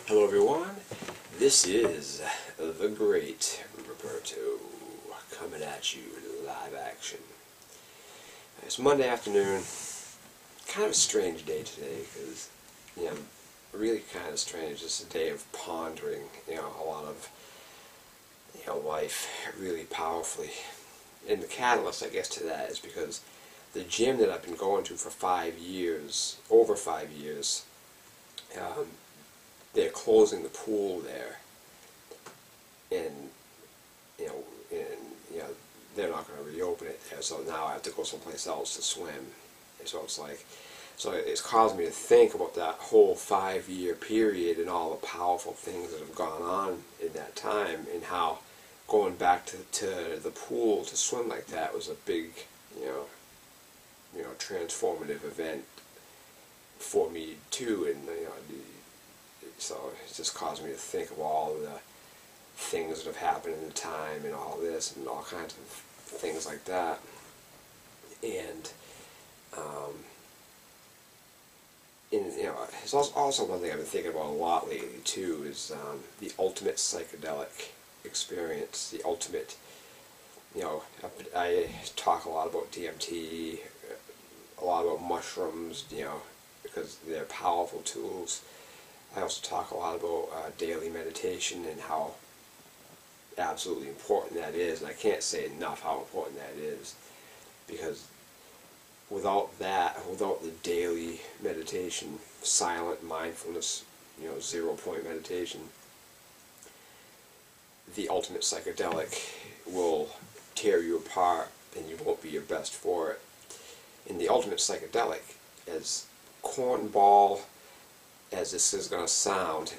Hello everyone, this is the great Roberto coming at you live action. It's Monday afternoon, kind of a strange day today because, really kind of strange. It's a day of pondering, a lot of, life really powerfully. And the catalyst, I guess, to that is because the gym that I've been going to for 5 years, over 5 years, they're closing the pool there, and they're not going to reopen it there. So now I have to go someplace else to swim. And so it's caused me to think about that whole 5-year period and all the powerful things that have gone on in that time, and how going back to the pool to swim like that was a big, transformative event for me too. And so it just caused me to think of all of the things that have happened in the time and all this and all kinds of things like that. And it's also one thing I've been thinking about a lot lately too is the ultimate psychedelic experience. The ultimate, I talk a lot about DMT, a lot about mushrooms, because they're powerful tools. I also talk a lot about daily meditation and how absolutely important that is, and I can't say enough how important that is, because without that, without the daily meditation, silent mindfulness, 0-point meditation, the ultimate psychedelic will tear you apart and you won't be your best for it. And the ultimate psychedelic, as cornball as this is going to sound,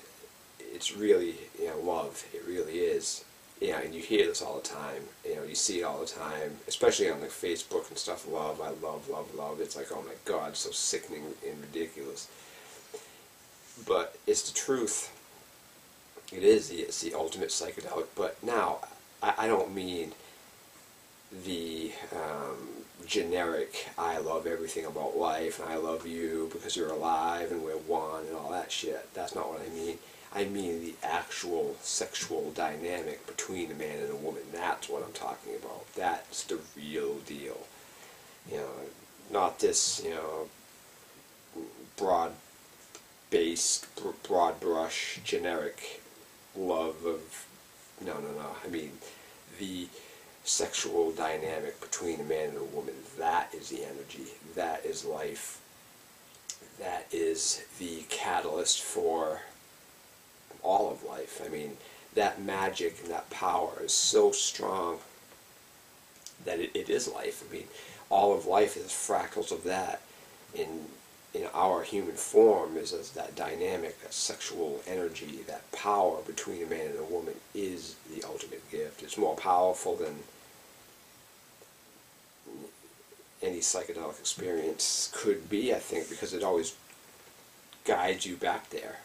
it's really, love. It really is. And you hear this all the time. You see it all the time, especially on like Facebook and stuff. Love, I love, love, love. It's like, oh my God, so sickening and ridiculous. But it's the truth. It is. It's the ultimate psychedelic. But now, I don't mean the generic I love everything about life and I love you because you're alive and we're one and all that shit. That's not what I mean. I mean the actual sexual dynamic between a man and a woman. That's what I'm talking about. That's the real deal. Not this, broad-based, broad brush, generic love of, no. I mean the sexual dynamic between a man and a woman. That is the energy. That is life. That is the catalyst for all of life. I mean, that magic and that power is so strong that it is life. I mean, all of life is fractals of that. In our human form is that dynamic, that sexual energy, that power between a man and a woman is the ultimate gift. It's more powerful than any psychedelic experience could be, I think, because it always guides you back there.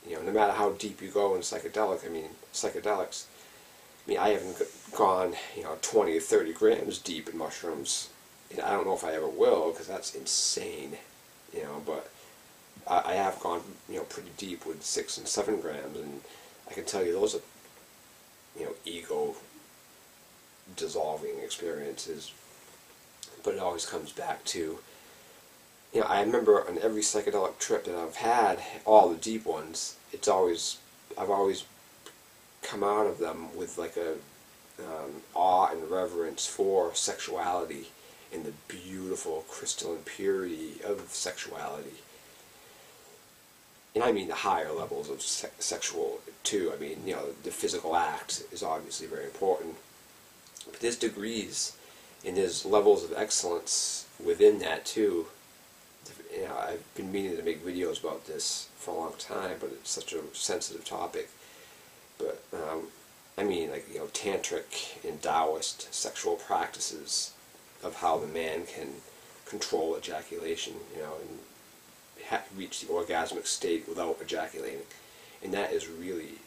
No matter how deep you go in psychedelics, I haven't gone, 20 or 30 grams deep in mushrooms. I don't know if I ever will, because that's insane, but I have gone, pretty deep with 6 and 7 grams, and I can tell you those are, ego dissolving experiences. But it always comes back to, I remember on every psychedelic trip that I've had, all the deep ones, I've always come out of them with like a awe and reverence for sexuality and the beautiful crystalline purity of sexuality. And I mean the higher levels of sexual too. I mean, the physical act is obviously very important, but there's degrees and there's levels of excellence within that too. I've been meaning to make videos about this for a long time, but it's such a sensitive topic. But I mean, like, Tantric and Taoist sexual practices of how the man can control ejaculation, and reach the orgasmic state without ejaculating. And that is really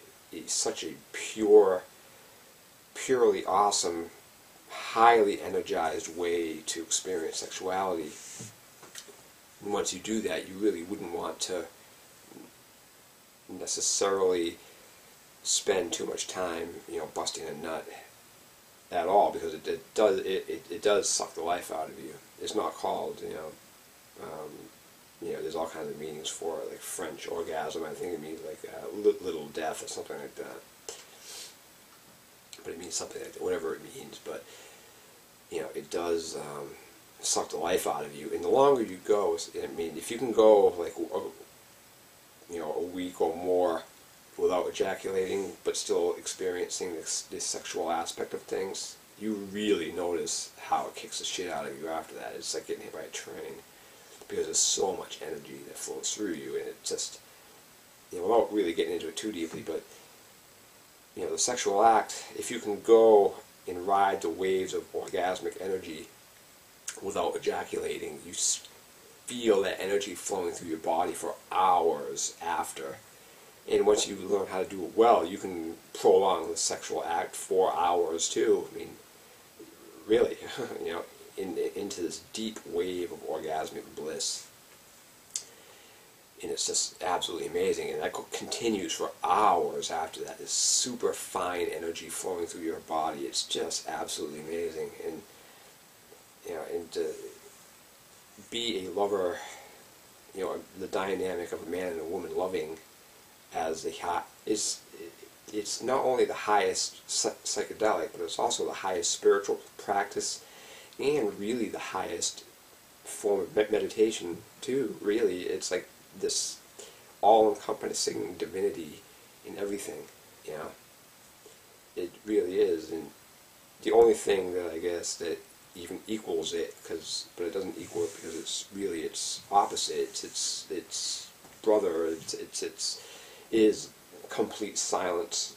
such a purely awesome, highly energized way to experience sexuality. And once you do that, you really wouldn't want to necessarily spend too much time, busting a nut at all, because it does suck the life out of you. It's not called, there's all kinds of meanings for it, like French orgasm. I think it means like little death or something like that. But it means something like that, whatever it means. But it does suck the life out of you. And the longer you go, I mean, if you can go like a week or more without ejaculating, but still experiencing this sexual aspect of things, you really notice how it kicks the shit out of you after that. It's like getting hit by a train, because there's so much energy that flows through you, and it just, without really getting into it too deeply, but, the sexual act, if you can go and ride the waves of orgasmic energy without ejaculating, you feel that energy flowing through your body for hours after. And once you learn how to do it well, you can prolong the sexual act for hours too. I mean, really, into this deep wave of orgasmic bliss. And it's just absolutely amazing. And that continues for hours after that. This super fine energy flowing through your body. It's just absolutely amazing. And, and to be a lover, the dynamic of a man and a woman loving as it's not only the highest psychedelic, but it's also the highest spiritual practice, and really the highest form of meditation too. Really, it's like this all-encompassing divinity in everything. It really is. And the only thing that I guess that even equals it, but it doesn't equal it, because it's really its opposite. Its brother. Is complete silent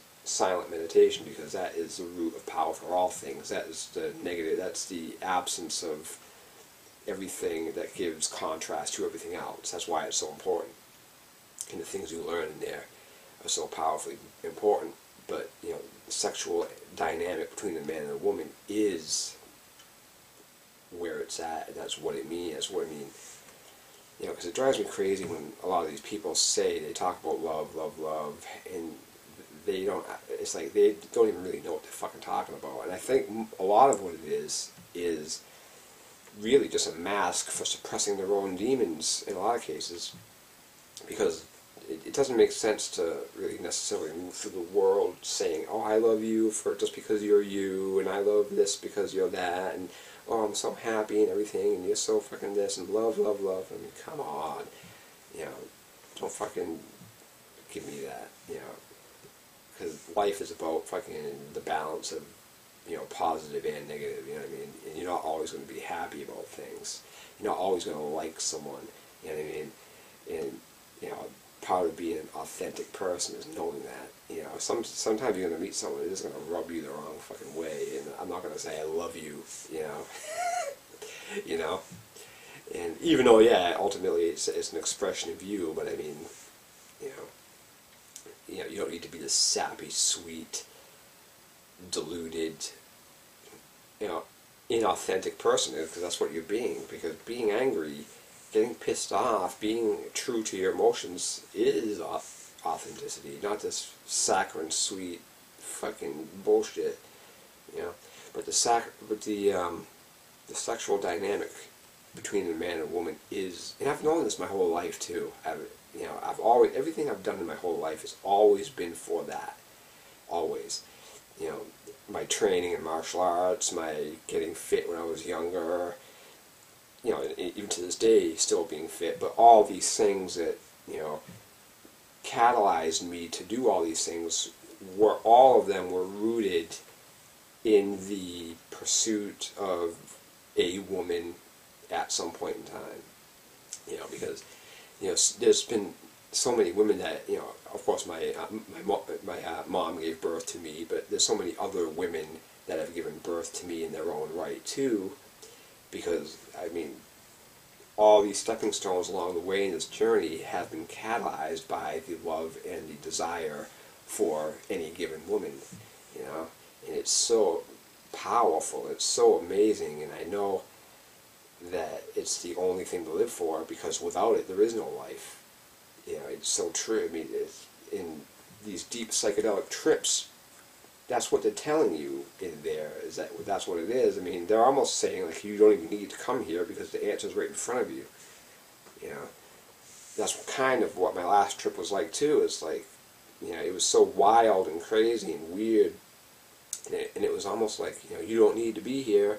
meditation, because that is the root of power for all things. That is the negative. That's the absence of everything that gives contrast to everything else. That's why it's so important. And the things you learn in there are so powerfully important. But, the sexual dynamic between the man and the woman is where it's at, and that's what it means. That's what I mean. Because it drives me crazy when a lot of these people they talk about love, and they don't, it's like they don't even really know what they're fucking talking about. And I think a lot of what it is really just a mask for suppressing their own demons in a lot of cases, because it doesn't make sense to really necessarily move through the world saying, oh, I love you just because you're you, and I love this because you're that, and oh, I'm so happy and everything, and you're so fucking this, and love. I mean, come on. Don't fucking give me that, because life is about fucking the balance of, positive and negative, you know what I mean? And you're not always going to be happy about things. You're not always going to like someone, you know what I mean? And, part of being an authentic person is knowing that. Sometimes you're going to meet someone who's just going to rub you the wrong fucking way, and I'm not going to say I love you, and even though, ultimately it's an expression of you, but I mean, you don't need to be this sappy, sweet, deluded, inauthentic person, because that's what you're being. Because being angry, getting pissed off, being true to your emotions is authenticity, not this saccharine sweet fucking bullshit, But the sexual dynamic between a man and a woman is, and I've known this my whole life too. Everything I've done in my whole life has always been for that, always. My training in martial arts, my getting fit when I was younger, even to this day, still being fit, but all these things that, catalyzed me to do all these things, all of them were rooted in the pursuit of a woman at some point in time. Because, there's been so many women that, of course my mom gave birth to me, but there's so many other women that have given birth to me in their own right too, because, I mean, all these stepping stones along the way in this journey have been catalyzed by the love and the desire for any given woman, and it's so powerful, it's so amazing, and I know that it's the only thing to live for, because without it there is no life. It's so true. I mean, in these deep psychedelic trips, that's what they're telling you in there, is that that's what it is. I mean, they're almost saying, like, you don't even need to come here because the answer's right in front of you. You know, that's kind of what my last trip was like, too. It's like, you know, it was so wild and crazy and weird. And it was almost like, you know, you don't need to be here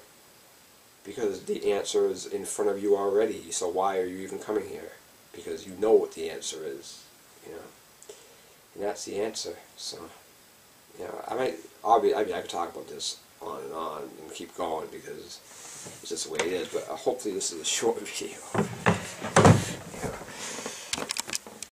because the answer is in front of you already. So why are you even coming here? Because you know what the answer is, you know. And that's the answer. So, you know, I mean, I could talk about this on and keep going because it's just the way it is. But hopefully this is a short video. Yeah.